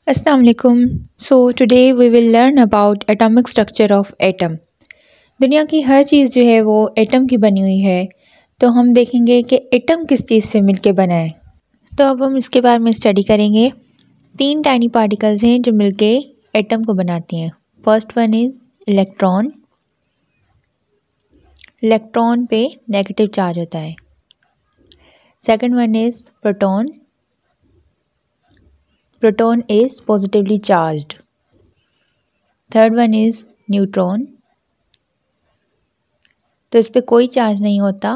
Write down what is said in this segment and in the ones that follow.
Assalamu alaikum. So today we will learn about atomic structure of atom. दुनिया की हर चीज़ जो है वो एटम की बनी हुई है। तो हम देखेंगे कि एटम किस चीज़ से मिलके बना है। तो अब हम इसके बारे में स्टडी करेंगे। 3 टाइनी पार्टिकल्स हैं जो मिलके एटम को बनाती हैं। First one is electron. Electron पे नेगेटिव चार्ज होता है। Second one is proton. Proton is positively charged. Third one is neutron. तो इस पर कोई चार्ज नहीं होता,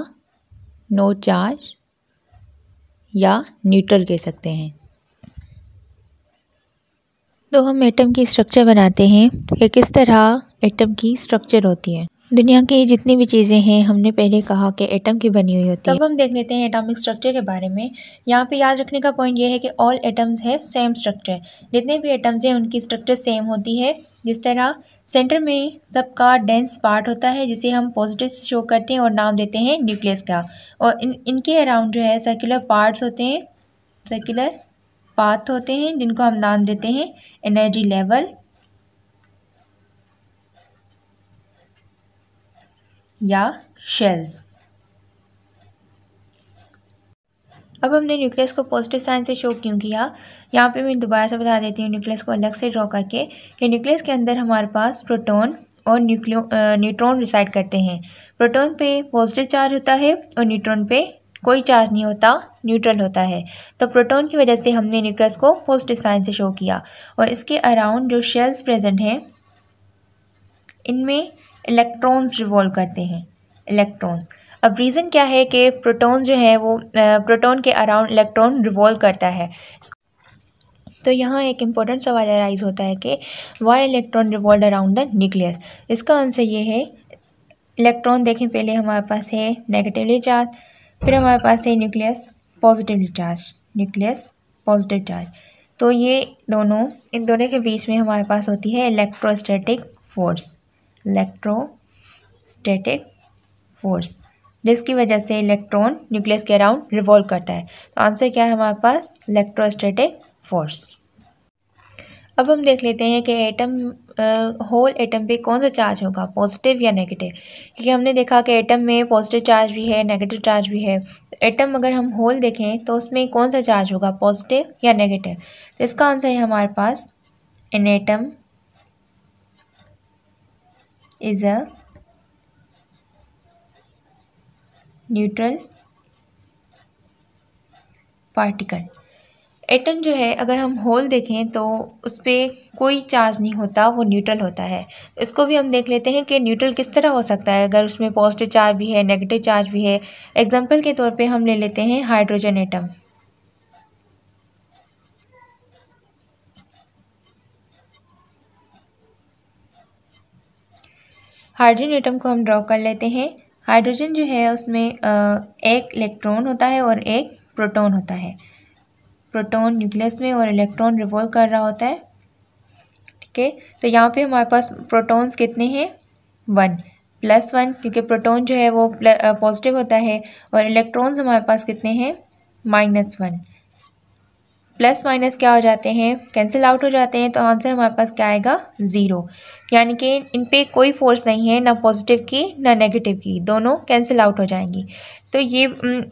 नो चार्ज या न्यूट्रल कह सकते हैं। तो हम एटम की स्ट्रक्चर बनाते हैं कि किस तरह एटम की स्ट्रक्चर होती है। दुनिया की जितनी भी चीज़ें हैं हमने पहले कहा कि एटम की बनी हुई होती है। तब हम देख लेते हैं एटॉमिक स्ट्रक्चर के बारे में। यहाँ पे याद रखने का पॉइंट ये है कि all atoms have same structure. जितने भी एटम्स हैं उनकी स्ट्रक्चर सेम होती है। जिस तरह सेंटर में सबका डेंस पार्ट होता है जिसे हम पॉजिटिव से शो करते हैं और नाम देते हैं न्यूक्लियस का। और इनके अराउंड जो है सर्कुलर पार्ट्स होते हैं, सर्कुलर पाथ होते हैं जिनको हम नाम देते हैं एनर्जी लेवल या शेल्स। अब हमने न्यूक्लियस को पॉजिटिव साइन से शो क्यों किया, यहाँ पे मैं दोबारा से बता देती हूँ न्यूक्लियस को अलग से ड्रॉ करके कि न्यूक्लियस के अंदर हमारे पास प्रोटॉन और न्यूट्रॉन रिसाइड करते हैं। प्रोटॉन पे पॉजिटिव चार्ज होता है और न्यूट्रॉन पे कोई चार्ज नहीं होता, न्यूट्रल होता है। तो प्रोटॉन की वजह से हमने न्यूक्लियस को पॉजिटिव साइन से शो किया। और इसके अराउंड जो शेल्स प्रेजेंट हैं इनमें इलेक्ट्रॉन्स रिवॉल्व करते हैं, इलेक्ट्रॉन्स। अब रीज़न क्या है कि प्रोटॉन जो है वो प्रोटॉन के अराउंड इलेक्ट्रॉन रिवॉल्व करता है। तो यहाँ एक इम्पोर्टेंट सवाल अराइज होता है कि why electron revolve around the nucleus. इसका आंसर ये है, इलेक्ट्रॉन देखें पहले हमारे पास है नेगेटिवली चार्ज, फिर हमारे पास है nucleus positively charge, nucleus positive charge. तो ये दोनों, इन दोनों के बीच में हमारे पास होती है इलेक्ट्रोस्टैटिक फोर्स, इलेक्ट्रोस्टैटिक फोर्स, जिसकी वजह से इलेक्ट्रॉन न्यूक्लियस के अराउंड रिवॉल्व करता है। तो आंसर क्या है हमारे पास, इलेक्ट्रोस्टैटिक फोर्स। अब हम देख लेते हैं कि एटम, होल एटम पे कौन सा चार्ज होगा, पॉजिटिव या नेगेटिव। क्योंकि हमने देखा कि एटम में पॉजिटिव चार्ज भी है, नेगेटिव चार्ज भी है। तो एटम अगर हम होल देखें तो उसमें कौन सा चार्ज होगा, पॉजिटिव या नेगेटिव। तो इसका आंसर है हमारे पास, an atom is a neutral particle. Atom जो है अगर हम होल देखें तो उस पर कोई चार्ज नहीं होता, वो न्यूट्रल होता है। इसको भी हम देख लेते हैं कि न्यूट्रल किस तरह हो सकता है अगर उसमें पॉजिटिव चार्ज भी है, नेगेटिव चार्ज भी है। एग्जांपल के तौर पे हम ले लेते हैं हाइड्रोजन एटम। हाइड्रोजन एटम को हम ड्रॉ कर लेते हैं। हाइड्रोजन जो है उसमें एक इलेक्ट्रॉन होता है और एक प्रोटॉन होता है। प्रोटॉन न्यूक्लियस में और इलेक्ट्रॉन रिवॉल्व कर रहा होता है, ठीक है। तो यहाँ पे हमारे पास प्रोटॉन्स कितने हैं, 1 + 1, क्योंकि प्रोटॉन जो है वो पॉजिटिव होता है। और इलेक्ट्रॉन्स हमारे पास कितने हैं, -1। प्लस माइनस क्या हो जाते हैं, कैंसिल आउट हो जाते हैं। तो आंसर हमारे पास क्या आएगा, 0। यानी कि इन पे कोई फोर्स नहीं है, ना पॉजिटिव की ना नेगेटिव की, दोनों कैंसिल आउट हो जाएंगी। तो ये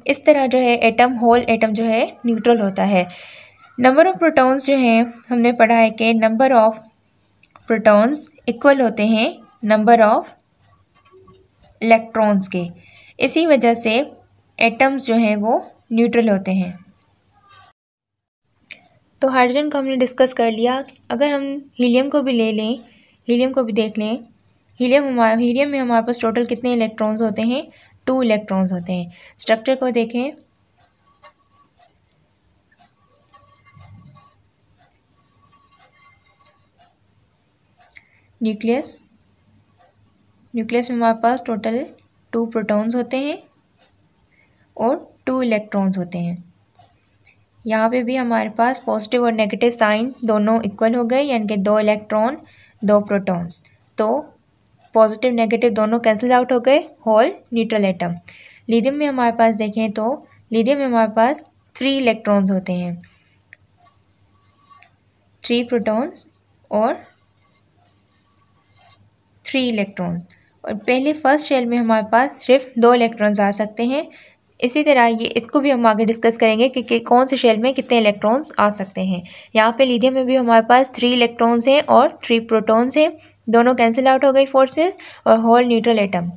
इस तरह जो है एटम, होल एटम जो है न्यूट्रल होता है। नंबर ऑफ प्रोटॉन्स जो हैं हमने पढ़ा है कि नंबर ऑफ प्रोटॉन्स इक्वल होते हैं नंबर ऑफ इलेक्ट्रॉन्स के। इसी वजह से एटम्स जो हैं वो न्यूट्रल होते हैं। तो हाइड्रोजन को हमने डिस्कस कर लिया। अगर हम हीलियम को भी ले लें, हीलियम को भी देख लें, हीलियम में हमारे पास टोटल कितने इलेक्ट्रॉन्स होते हैं, 2 इलेक्ट्रॉन्स होते हैं। स्ट्रक्चर को देखें, न्यूक्लियस में हमारे पास टोटल 2 प्रोटॉन्स होते हैं और 2 इलेक्ट्रॉन्स होते हैं। यहाँ पे भी हमारे पास पॉजिटिव और नेगेटिव साइन दोनों इक्वल हो गए, यानी कि 2 इलेक्ट्रॉन 2 प्रोटॉन्स। तो पॉजिटिव नेगेटिव दोनों कैंसिल आउट हो गए, होल न्यूट्रल एटम। लिथियम में हमारे पास देखें तो लिथियम में हमारे पास 3 इलेक्ट्रॉन्स होते हैं। 3 प्रोटॉन्स और 3 इलेक्ट्रॉन्स। और पहले फर्स्ट शेल में हमारे पास सिर्फ 2 इलेक्ट्रॉन्स आ सकते हैं। इसी तरह ये इसको भी हम आगे डिस्कस करेंगे कि कौन से शेल में कितने इलेक्ट्रॉन्स आ सकते हैं। यहाँ पे लिथियम में भी हमारे पास 3 इलेक्ट्रॉन्स हैं और 3 प्रोटॉन्स हैं। दोनों कैंसिल आउट हो गई फोर्सेस और होल न्यूट्रल एटम।